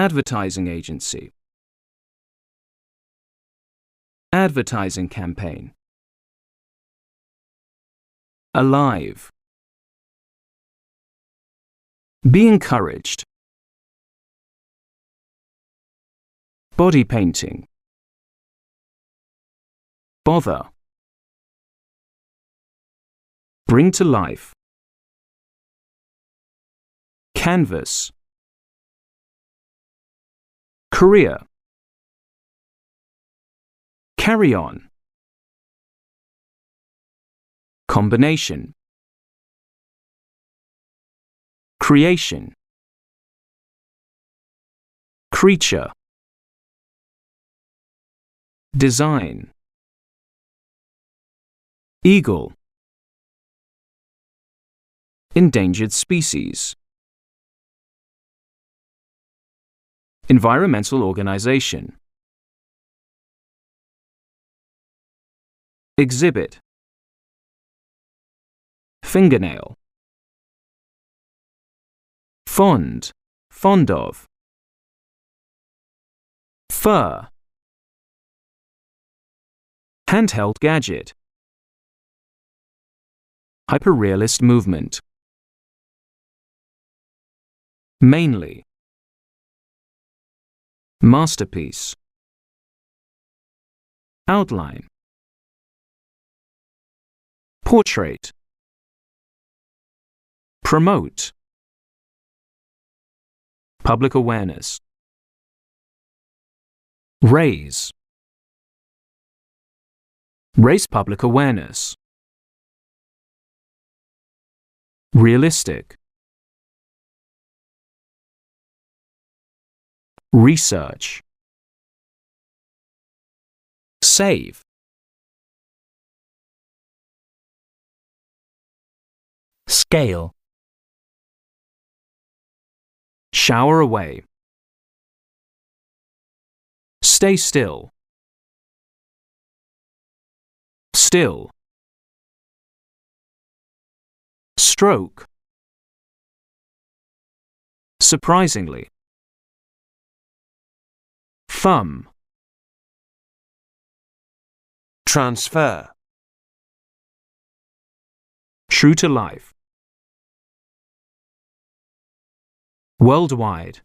Advertising agency. Advertising campaign. Alive. Be encouraged. Body painting. Bother. Bring to life. Canvas. Career. Carry on. Combination. Creation. Creature. Design. Eagle. Endangered species. Environmental organization. Exhibit. Fingernail. Fond. Fond of. Fur. Handheld gadget. Hyperrealist movement. Mainly. Masterpiece. Outline. Portrait. Promote. Public awareness. Raise. Raise public awareness. Realistic. Research. Save. Scale. Shower away. Stay still. Still. Stroke. Surprisingly. Thumb. Transfer. True to life. Worldwide.